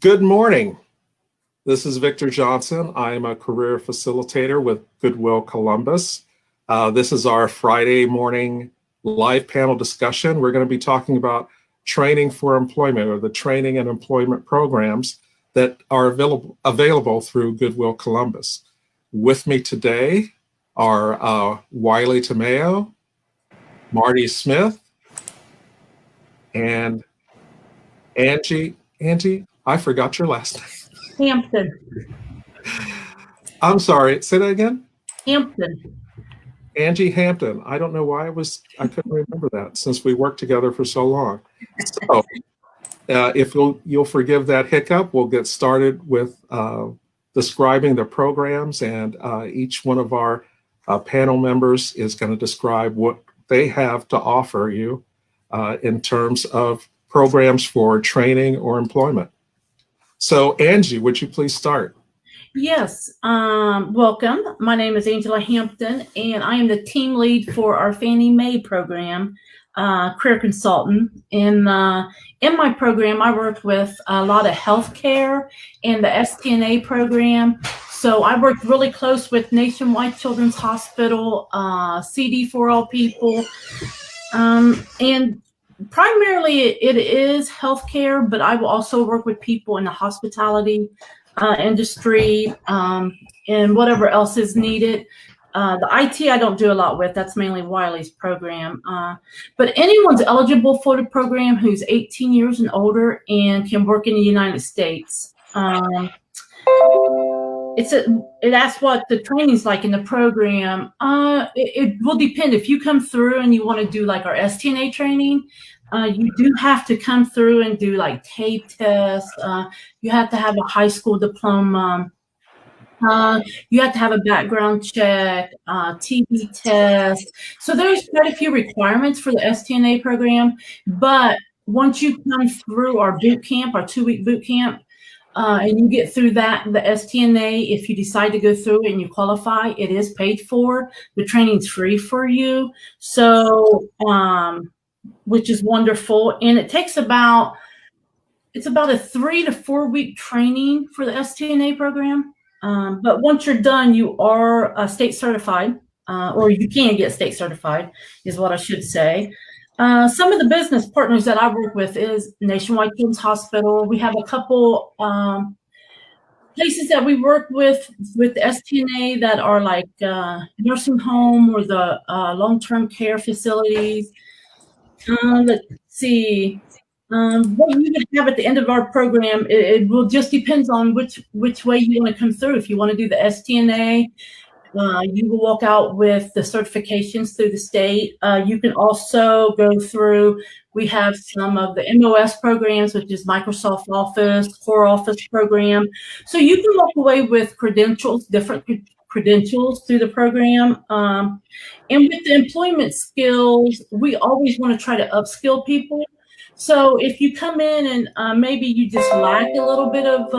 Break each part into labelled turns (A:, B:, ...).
A: Good morning. This is Victor Johnson. I am a career facilitator with Goodwill Columbus. This is our Friday morning live panel discussion. We're going to be talking about training for employment, or the training and employment programs that are available through Goodwill Columbus. With me today are Wiley Tomeo, Marty Smith, and Angie, I forgot your last name.
B: Hampton.
A: I'm sorry, say that again?
B: Hampton.
A: Angie Hampton. I don't know why I couldn't remember that since we worked together for so long. So if you'll forgive that hiccup, we'll get started with describing the programs, and each one of our panel members is going to describe what they have to offer you in terms of programs for training or employment. So Angie, would you please start?
B: Yes, welcome. My name is Angela Hampton, and I am the team lead for our Fannie Mae program, career consultant. In my program, I work with a lot of healthcare and the STNA program. So I worked really close with Nationwide Children's Hospital, CD for All People, and primarily it is healthcare, but I will also work with people in the hospitality industry, and whatever else is needed. The IT I don't do a lot with. That's mainly Wiley's program. But anyone's eligible for the program who's 18 years and older and can work in the United States. It asks what the training's like in the program. It will depend. If you come through and you want to do like our STNA training, you do have to come through and do like tape tests. You have to have a high school diploma. You have to have a background check, TB test. So there's quite a few requirements for the STNA program. But once you come through our boot camp, our 2-week boot camp, and you get through that, the STNA, if you decide to go through it and you qualify, it is paid for. The training's free for you. So, which is wonderful. And it takes about a 3 to 4 week training for the STNA program. But once you're done, you are state certified, or you can get state certified is what I should say. Some of the business partners that I work with is Nationwide Children's Hospital. We have a couple places that we work with the STNA that are like nursing home or the long-term care facilities. Let's see. What you would have at the end of our program, it will just depends on which way you want to come through. If you want to do the STNA, you will walk out with the certifications through the state. You can also go through, we have some of the MOS programs, which is Microsoft Office, Core Office program. So you can walk away with credentials, different credentials through the program. And with the employment skills, we always want to try to upskill people. So if you come in and maybe you just lack a little bit of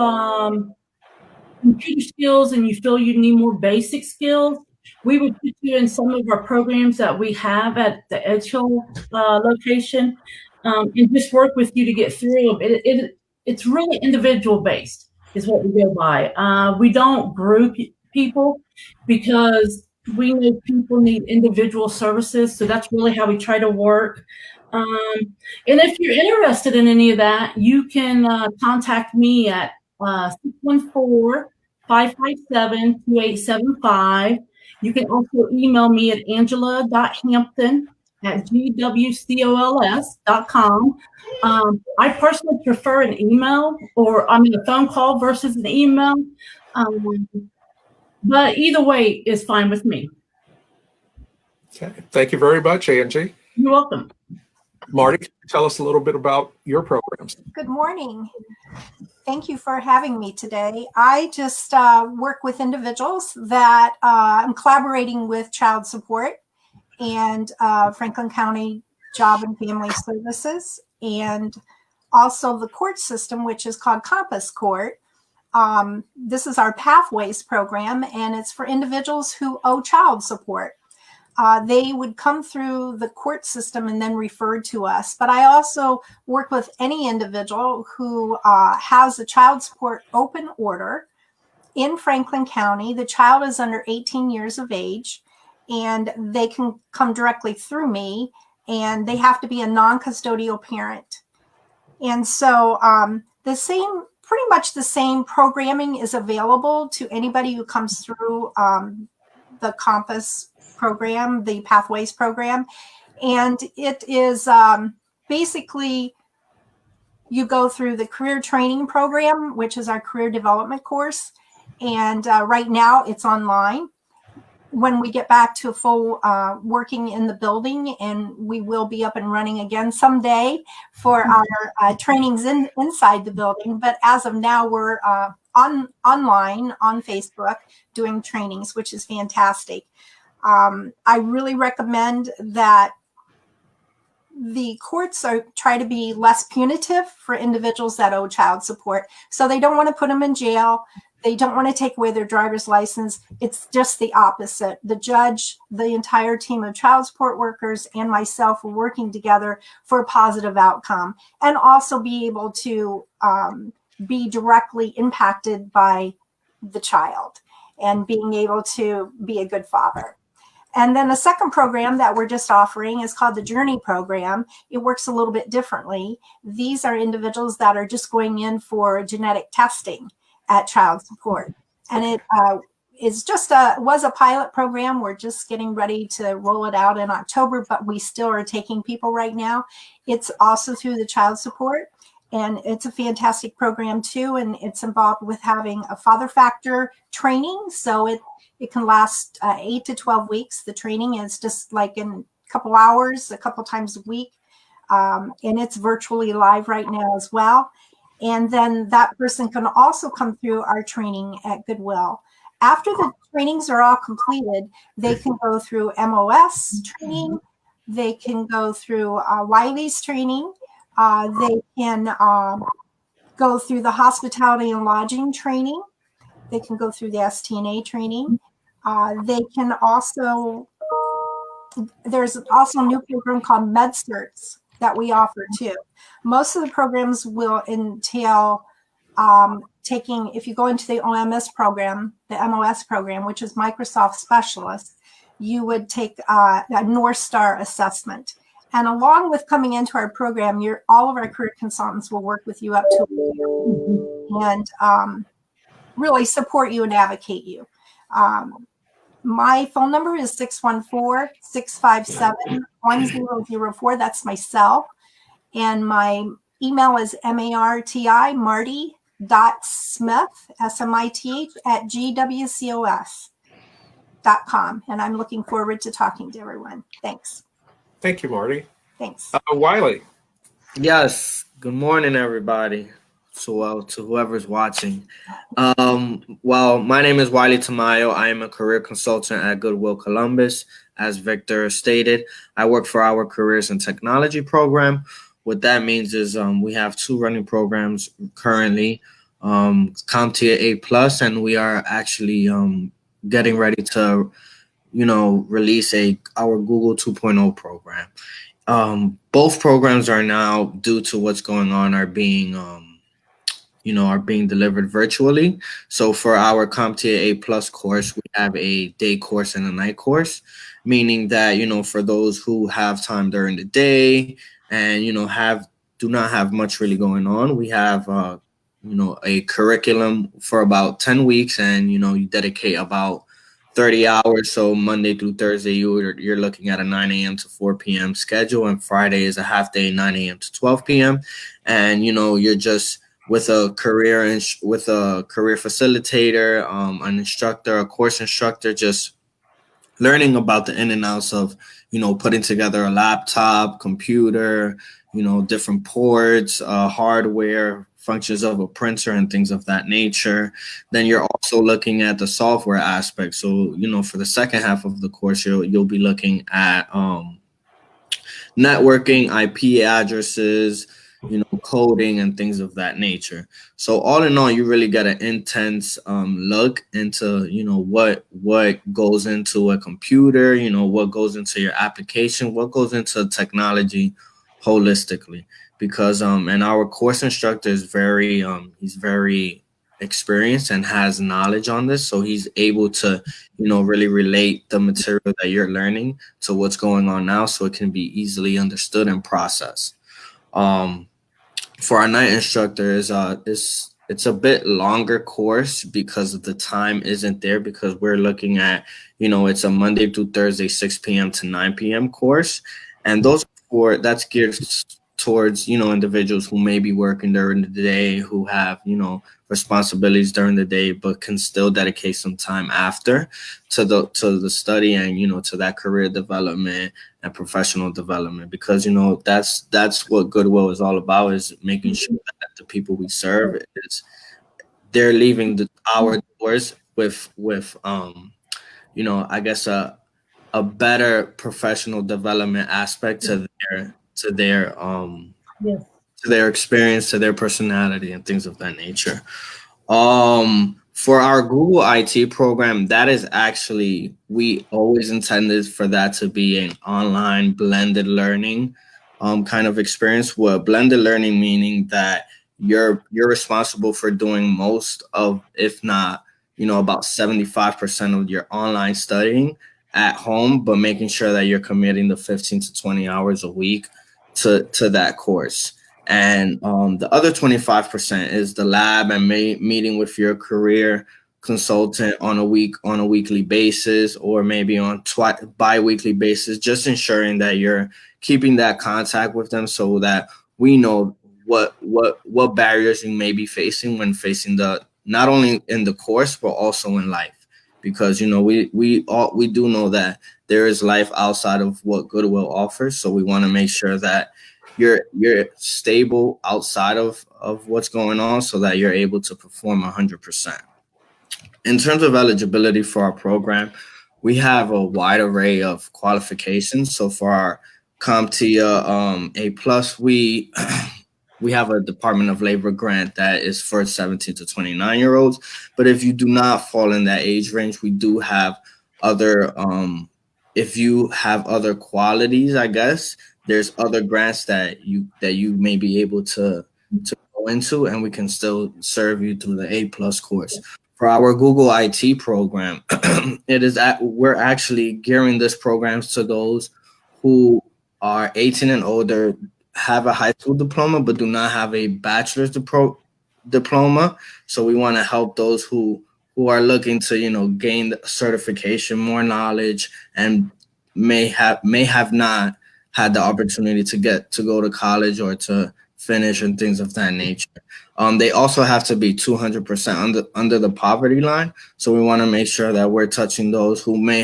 B: computer skills and you feel you need more basic skills, we would put you in some of our programs that we have at the Edge Hill location, and just work with you to get through them. It's really individual based is what we go by. We don't group people because we know people need individual services. So that's really how we try to work. And if you're interested in any of that, you can contact me at 614-557-2875. You can also email me at angela.hampton@gwcols.com. I personally prefer an email or a phone call versus an email. But either way is fine with me.
A: Okay. Thank you very much, Angie.
B: You're welcome.
A: Marty, can you tell us a little bit about your programs?
C: Good morning. Thank you for having me today. I just work with individuals that I'm collaborating with Child Support and Franklin County Job and Family Services, and also the court system, which is called Compass Court. This is our Pathways program, and it's for individuals who owe child support. they would come through the court system and then referred to us. But I also work with any individual who has a child support open order in Franklin County. The child is under 18 years of age, and they can come directly through me, and they have to be a non-custodial parent. And so pretty much the same programming is available to anybody who comes through the Compass program, the Pathways program. And it is basically, you go through the career training program, which is our career development course. And right now it's online. When we get back to full working in the building, and we will be up and running again someday for our trainings inside the building. But as of now, we're online on Facebook doing trainings, which is fantastic. I really recommend that the courts try to be less punitive for individuals that owe child support. So they don't want to put them in jail. They don't want to take away their driver's license. It's just the opposite. The judge, the entire team of child support workers, and myself are working together for a positive outcome, and also be able to be directly impacted by the child and being able to be a good father. And then the second program that we're just offering is called the Journey Program. It works a little bit differently. These are individuals that are just going in for genetic testing at child support. And it is just was a pilot program. We're just getting ready to roll it out in October, but we still are taking people right now. It's also through the child support, and it's a fantastic program too. And it's involved with having a father factor training. So it can last 8 to 12 weeks. The training is just like in a couple hours, a couple times a week. And it's virtually live right now as well. And then that person can also come through our training at Goodwill. After the trainings are all completed, they can go through MOS training. They can go through Wiley's training. They can go through the hospitality and lodging training. They can go through the STNA training. They can also, there's also a new program called MedCerts that we offer too. Most of the programs will entail taking, if you go into the OMS program, the MOS program, which is Microsoft Specialist, you would take a North Star assessment. And along with coming into our program, all of our career consultants will work with you up to a year and really support you and advocate you. My phone number is 614-657-1004. That's my cell. And my email is marty.smith, S-M-I-T-H, @gwcos.com. And I'm looking forward to talking to everyone. Thanks.
A: Thank you, Marty.
C: Thanks.
A: Wiley.
D: Yes. Good morning, everybody. To whoever's watching. Well, my name is Wiley Tamayo. I am a career consultant at Goodwill Columbus. As Victor stated, I work for our Careers in Technology program. What that means is we have 2 running programs currently, CompTIA A+, and we are actually getting ready to, release our Google 2.0 program. Both programs are now, due to what's going on, are being delivered virtually. So for our CompTIA A+ course, we have a day course and a night course, meaning that, for those who have time during the day and, do not have much really going on, we have, a curriculum for about 10 weeks and, you dedicate about 30 hours. So Monday through Thursday, you're looking at a 9 a.m. to 4 p.m. schedule, and Friday is a half day, 9 a.m. to 12 p.m. And, you're just with a career facilitator, an instructor, a course instructor, just learning about the in and outs of, putting together a laptop, computer, different ports, hardware, functions of a printer and things of that nature. Then you're also looking at the software aspect. So, for the second half of the course, you'll be looking at networking, IP addresses, coding and things of that nature. So all in all, you really get an intense look into, what goes into a computer, what goes into your application, what goes into technology holistically. Because and our course instructor is he's very experienced and has knowledge on this, so he's able to really relate the material that you're learning to what's going on now, so it can be easily understood and processed. For our night instructors, it's a bit longer course because the time isn't there, because we're looking at, it's a Monday through Thursday 6 p.m. to 9 p.m. course, and that's geared towards individuals who may be working during the day, who have responsibilities during the day, but can still dedicate some time after to the study and to that career development and professional development. Because that's what Goodwill is all about, is making sure that the people we serve, they're leaving our doors with I guess a better professional development aspect to their
B: Yes.
D: to their experience, to their personality, and things of that nature. For our Google IT program, that is actually, we always intended for that to be an online blended learning kind of experience. What blended learning meaning that you're responsible for doing most of, if not, about 75% of your online studying at home, but making sure that you're committing the 15 to 20 hours a week to that course. And the other 25% is the lab and meeting with your career consultant on a weekly basis, or maybe on bi-weekly basis, just ensuring that you're keeping that contact with them, so that we know what barriers you may be facing when facing not only in the course but also in life. Because we do know that there is life outside of what Goodwill offers, so we want to make sure that you're stable outside of what's going on, so that you're able to perform 100%. In terms of eligibility for our program, we have a wide array of qualifications. So for our CompTIA A+, we have a Department of Labor grant that is for 17 to 29-year-olds. But if you do not fall in that age range, we do have other, if you have other qualities, I guess, there's other grants that you may be able to go into, and we can still serve you through the A+ course. For our Google IT program, we're actually gearing this program to those who are 18 and older, have a high school diploma, but do not have a bachelor's diploma. So we want to help those who are looking to gain certification, more knowledge, and may have not had the opportunity to go to college or to finish and things of that nature. They also have to be 200% under the poverty line. So we want to make sure that we're touching those who may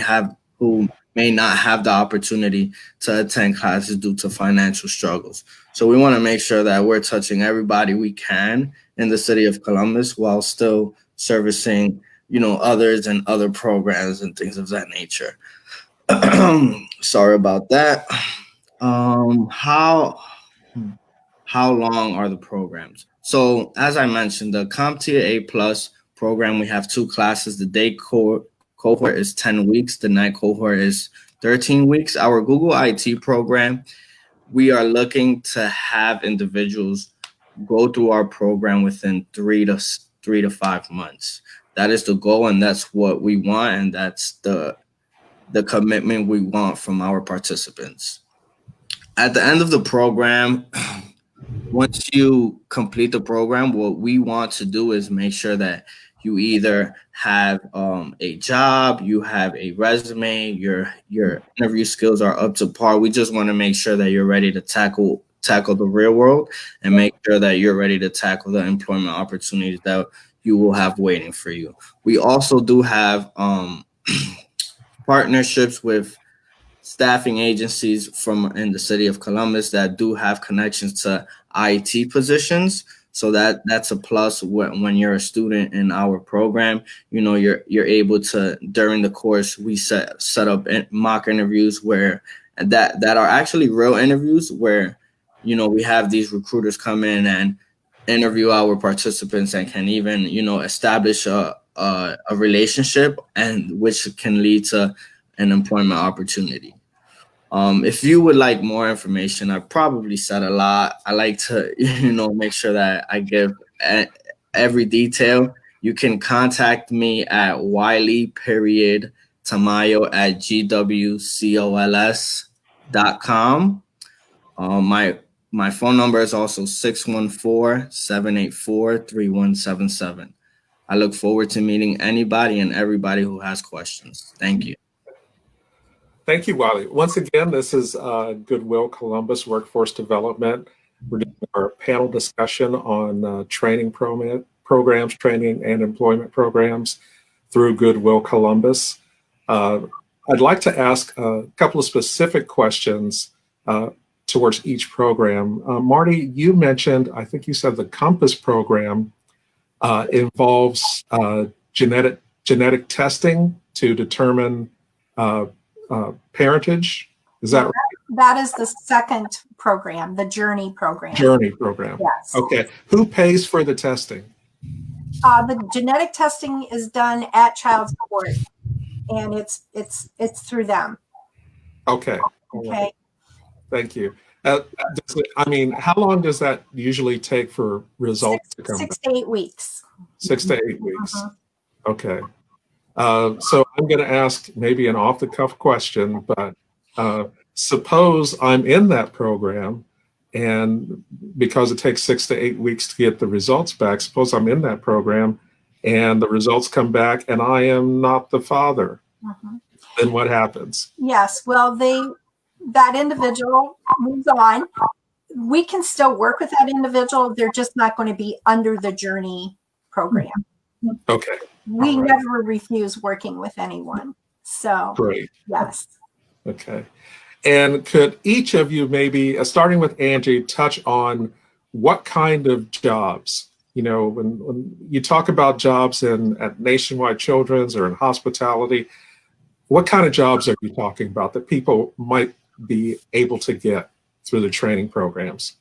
D: not have the opportunity to attend classes due to financial struggles. So we want to make sure that we're touching everybody we can in the city of Columbus, while still servicing, others and other programs and things of that nature. Sorry about that. How long are the programs? So as I mentioned, the CompTIA A+ program, we have 2 classes. The day cohort is 10 weeks. The night cohort is 13 weeks. Our Google IT program, we are looking to have individuals go through our program within 3 to 5 months. That is the goal, and that's what we want, and that's the commitment we want from our participants. At the end of the program, once you complete the program, what we want to do is make sure that you either have a job, you have a resume, your interview skills are up to par. We just want to make sure that you're ready to tackle the real world, and make sure that you're ready to tackle the employment opportunities that you will have waiting for you. We also do have partnerships with staffing agencies in the city of Columbus that do have connections to IT positions. So that's a plus when you're a student in our program. You're able to, during the course, we set up mock interviews that are actually real interviews, where we have these recruiters come in and interview our participants and can even, establish a relationship, and which can lead to an employment opportunity. If you would like more information, I probably said a lot. I like to, make sure that I give every detail. You can contact me at wiley.tamayo@gwcols.com. My phone number is also 614-784-3177. I look forward to meeting anybody and everybody who has questions. Thank you.
A: Thank you, Wiley. Once again, this is Goodwill Columbus Workforce Development. We're doing our panel discussion on training programs, training and employment programs through Goodwill Columbus. I'd like to ask a couple of specific questions towards each program. Marty, you mentioned, I think you said the Compass program involves genetic testing to determine parentage. Is that right?
C: That is the second program, the Journey program.
A: Journey program.
C: Yes.
A: Okay. Who pays for the testing?
C: The genetic testing is done at Child Support, and it's through them.
A: Okay.
C: Okay.
A: Thank you. How long does that usually take for results to come?
C: 6 to 8 weeks.
A: 6 to 8 weeks. Okay. So I'm going to ask maybe an off-the-cuff question, but suppose I'm in that program, and because it takes 6 to 8 weeks to get the results back, suppose I'm in that program and the results come back and I am not the father. Then what happens?
C: Yes. Well, that individual moves on. We can still work with that individual. They're just not going to be under the Journey program.
A: Okay.
C: We never refuse working with anyone. So,
A: great.
C: Yes.
A: Okay. And could each of you maybe, starting with Angie, touch on what kind of jobs, when you talk about jobs at Nationwide Children's or in hospitality, what kind of jobs are you talking about that people might be able to get through the training programs?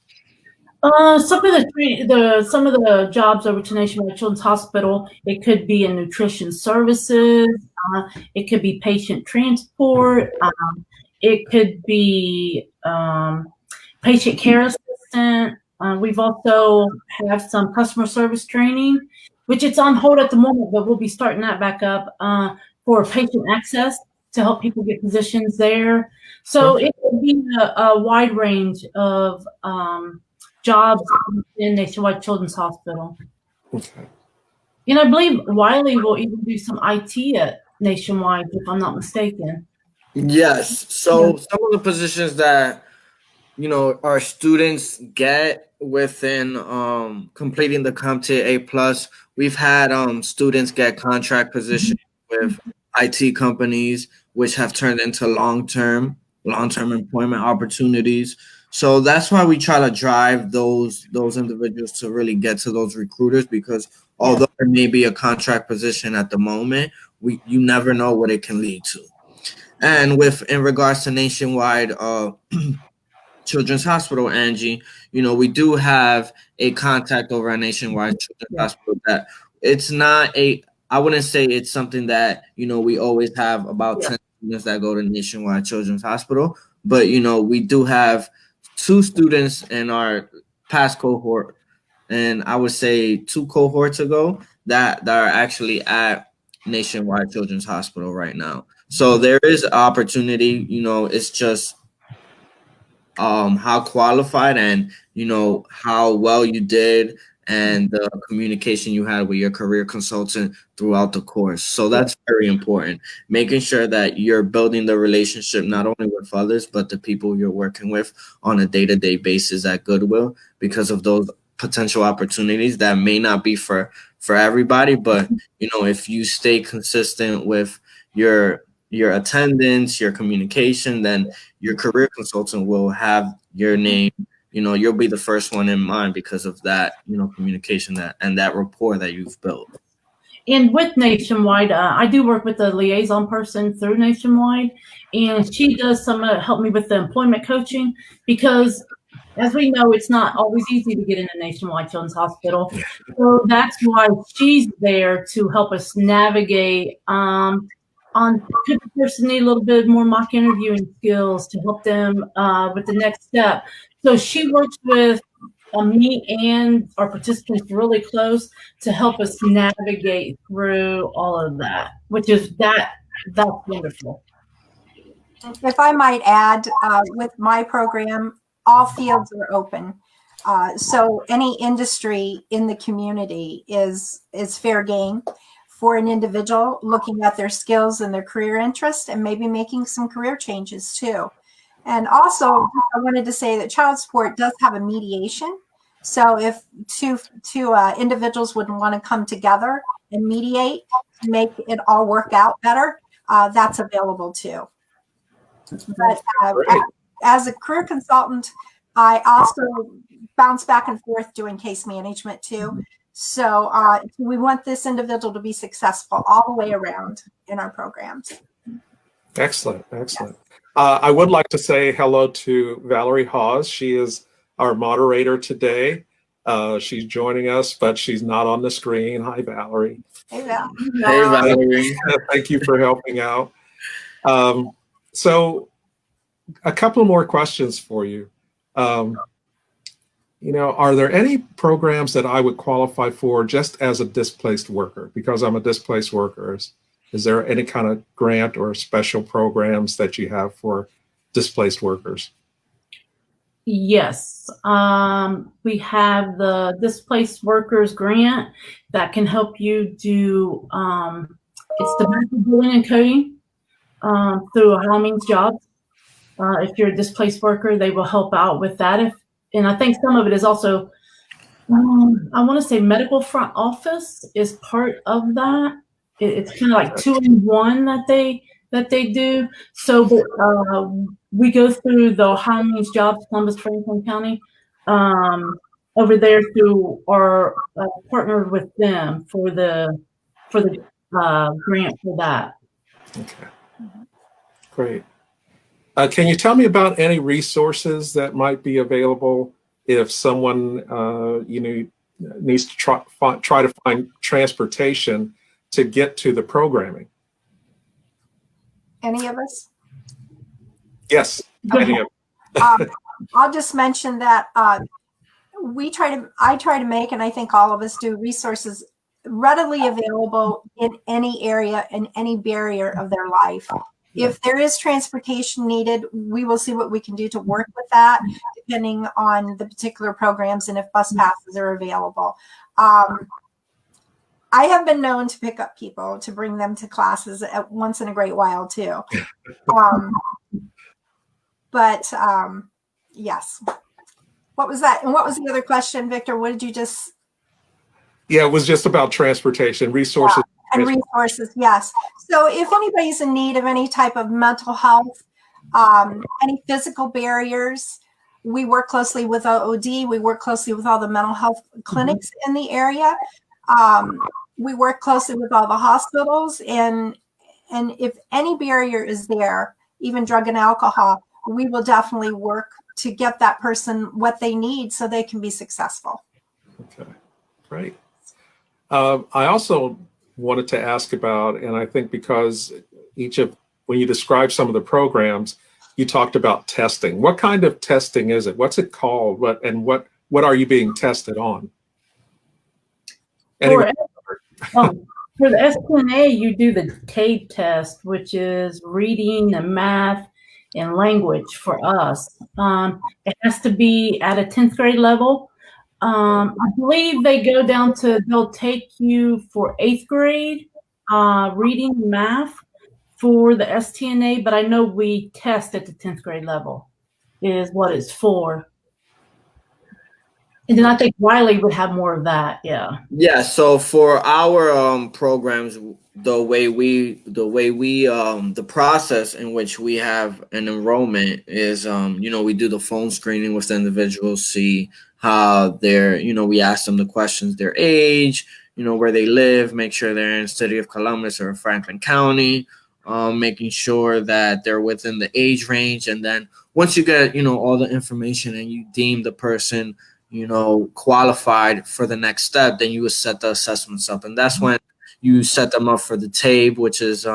B: Some of the jobs over to Nationwide Children's Hospital, it could be in nutrition services, it could be patient transport, it could be patient care assistant. We've also have some customer service training, which it's on hold at the moment, but we'll be starting that back up for patient access to help people get positions there. So it could be a wide range of jobs in Nationwide Children's Hospital.
A: Okay.
B: And I believe Wiley will even do some IT at Nationwide, if I'm not mistaken.
D: Yes. So some of the positions that, our students get within completing the CompTIA A+, we've had students get contract positions with IT companies, which have turned into long-term employment opportunities. So that's why we try to drive those individuals to really get to those recruiters, because although there may be a contract position at the moment, you never know what it can lead to. And in regards to Nationwide Children's Hospital, Angie, we do have a contact over at Nationwide Children's Hospital that it's not I wouldn't say it's something that, we always have about 10 students that go to Nationwide Children's Hospital, but, we do have 2 students in our past cohort, and I would say 2 cohorts ago that are actually at Nationwide Children's Hospital right now. So there is opportunity, it's just how qualified and, how well you did and the communication you had with your career consultant throughout the course. So that's very important, making sure that you're building the relationship not only with others, but the people you're working with on a day-to-day basis at Goodwill, because of those potential opportunities that may not be for everybody. But, if you stay consistent with your attendance, your communication, then your career consultant will have your name. You'll be the first one in mind because of that, communication and that rapport that you've built.
B: And with Nationwide, I do work with a liaison person through Nationwide, and she does help me with the employment coaching, because as we know, it's not always easy to get into Nationwide Children's Hospital. So that's why she's there to help us navigate on could the person need a little bit more mock interviewing skills to help them with the next step. So she works with me and our participants really close to help us navigate through all of that, which is that's wonderful.
C: If I might add, with my program, all fields are open. So any industry in the community is fair game for an individual looking at their skills and their career interest and maybe making some career changes too. And also, I wanted to say that child support does have a mediation. So if two individuals would want to come together and mediate to make it all work out better, that's available too. But as a career consultant, I also bounce back and forth doing case management too. So we want this individual to be successful all the way around in our programs.
A: Excellent, excellent. Yes. I would like to say hello to Valerie Hawes. She is our moderator today. She's joining us, but she's not on the screen. Hi, Valerie.
C: Hey, Val.
D: Hey, Valerie.
A: Thank you for helping out. So a couple more questions for you. Are there any programs that I would qualify for just as a displaced worker? Because I'm a displaced worker. Is there any kind of grant or special programs that you have for displaced workers?
B: Yes. We have the Displaced Workers Grant that can help you do, it's the method billing and coding through How Means Jobs. If you're a displaced worker, they will help out with that. And I think some of it is also, I want to say medical front office is part of that. It's kind of like 2-in-1 that they do. So we go through the How Means Jobs, Columbus, Franklin County, over there through our partner with them for the grant for that.
A: Okay, great. Can you tell me about any resources that might be available if someone needs to try to find transportation to get to the programming?
C: Any of us?
A: Yes. Any of
C: I'll just mention that I try to make, and I think all of us do, resources readily available in any area and any barrier of their life. If there is transportation needed, we will see what we can do to work with that, depending on the particular programs and if bus passes are available. I have been known to pick up people to bring them to classes at once in a great while too. Yes. What was that? And what was the other question, Victor? What did you just?
A: Yeah, it was just about transportation, resources.
C: Yeah, and resources, yes. So if anybody's in need of any type of mental health, any physical barriers, we work closely with OOD. We work closely with all the mental health clinics in the area. We work closely with all the hospitals, and if any barrier is there, even drug and alcohol, we will definitely work to get that person what they need so they can be successful.
A: Okay, great. I also wanted to ask about, and I think because when you describe some of the programs, you talked about testing. What kind of testing is it? What's it called? What are you being tested on? Anyway.
B: For the SPNA, you do the TABE test, which is reading and math and language for us. It has to be at a 10th grade level. I believe they'll take you for 8th grade reading and math for the STNA, but I know we test at the 10th grade level is what it's for. And then I think Wiley would have more of that. Yeah.
D: Yeah. So for our programs, the process in which we have an enrollment is, we do the phone screening with the individuals, see how we ask them the questions, their age, where they live, make sure they're in the city of Columbus or Franklin County. making sure that they're within the age range. And then once you get, all the information and you deem the person, qualified for the next step, then you would set the assessments up. And that's when you set them up for the TABE, which is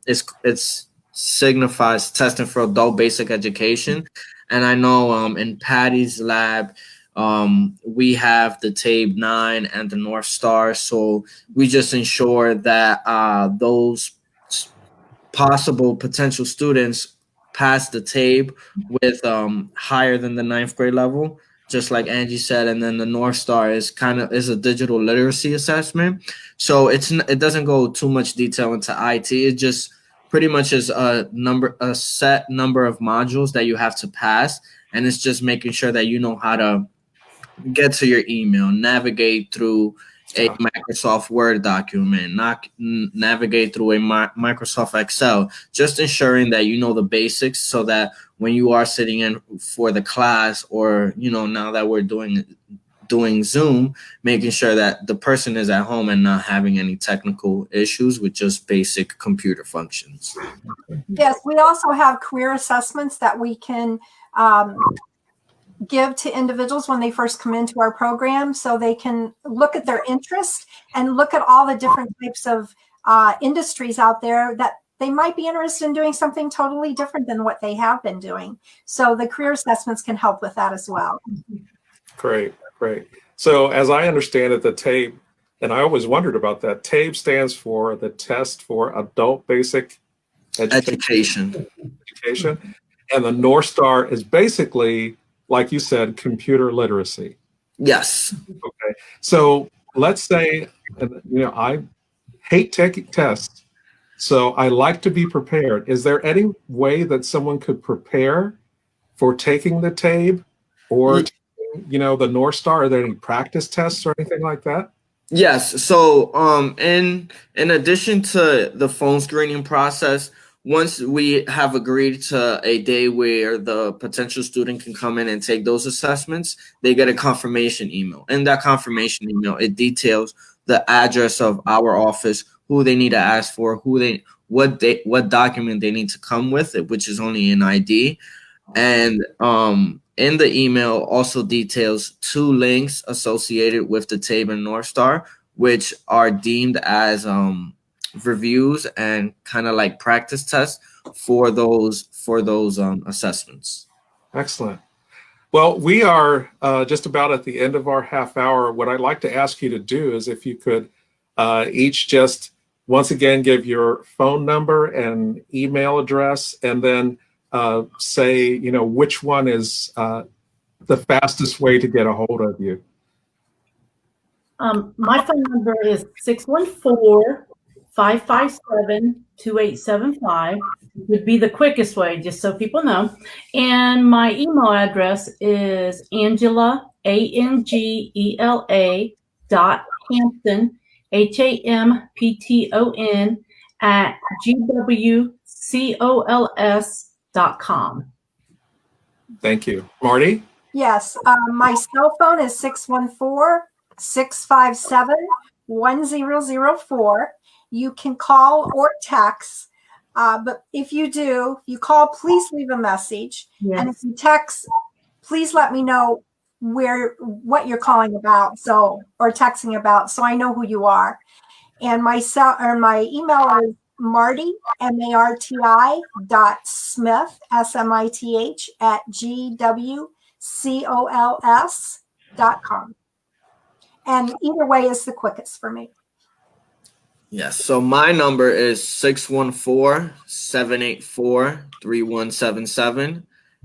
D: it's signifies testing for adult basic education. And I know in Patty's lab, we have the TABE 9 and the North Star. So we just ensure that those possible potential students pass the TABE with higher than the 9th grade level, just like Angie said. And then the North Star is a digital literacy assessment. So it doesn't go too much detail into IT. It just pretty much is a set number of modules that you have to pass. And it's just making sure that you know how to get to your email, navigate through a Microsoft Word document, navigate through a Microsoft Excel, just ensuring that you know the basics so that when you are sitting in for the class, or, now that we're doing Zoom, making sure that the person is at home and not having any technical issues with just basic computer functions.
C: Yes, we also have career assessments that we can give to individuals when they first come into our program, so they can look at their interest and look at all the different types of industries out there that they might be interested in doing something totally different than what they have been doing. So the career assessments can help with that as well.
A: Great. So as I understand it, the TABE, and I always wondered about that, TABE stands for the Test for Adult Basic Education. And the North Star is basically, like you said, computer literacy.
D: Yes.
A: Okay. So let's say, I hate taking tests, so I like to be prepared. Is there any way that someone could prepare for taking the TABE or, the North Star? Are there any practice tests or anything like that?
D: Yes. So in addition to the phone screening process, once we have agreed to a day where the potential student can come in and take those assessments, they get a confirmation email. In that confirmation email, it details the address of our office, who they need to ask for, what document they need to come with it, which is only an ID. And in the email also details 2 links associated with the TABE and North Star, which are deemed as reviews and kind of like practice tests for those assessments.
A: Excellent. Well, we are just about at the end of our half hour. What I'd like to ask you to do is if you could each just once again give your phone number and email address, and then say, which one is the fastest way to get a hold of you.
B: My phone number is 614-557-2875 would be the quickest way, just so people know. And my email address is Angela, ANGELA .Hampton, HAMPTON @GWCOLS.com.
A: Thank you. Marty?
C: Yes, my cell phone is 614-657-1004. You can call or text, but if you call, please leave a message. Yes. And if you text, please let me know what you're calling about, or texting about, so I know who you are. And my email is Marty, MARTI .Smith, SMITH @GWCOLS.com. And either way is the quickest for me.
D: Yes. So my number is 614-784-3177.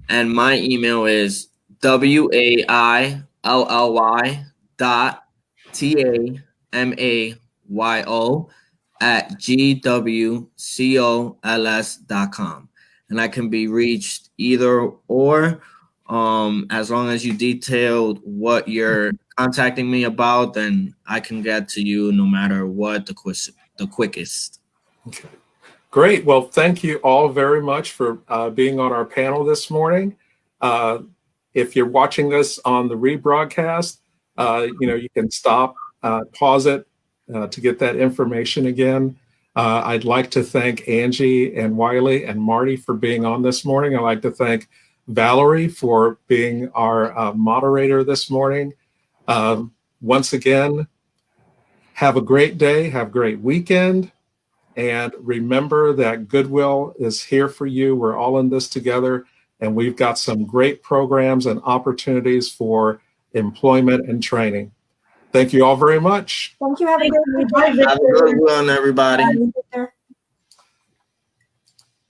D: And my email is WAILLY.TAMAYO @GWCOLS.com. And I can be reached either or. As long as you detailed what you're contacting me about, then I can get to you no matter what, the quickest.
A: Okay. Great. Well, thank you all very much for being on our panel this morning. If you're watching this on the rebroadcast, you can stop, pause it to get that information again. I'd like to thank Angie and Wiley and Marty for being on this morning. I'd like to thank Valerie for being our moderator this morning. Once again, have a great day, have a great weekend, and remember that Goodwill is here for you. We're all in this together, and we've got some great programs and opportunities for employment and training. Thank you all very much.
C: Thank you. Have a
B: Thank
C: good
B: you.
C: weekend.
B: Bye,
D: Have a good one, everybody.
C: Bye, Victor.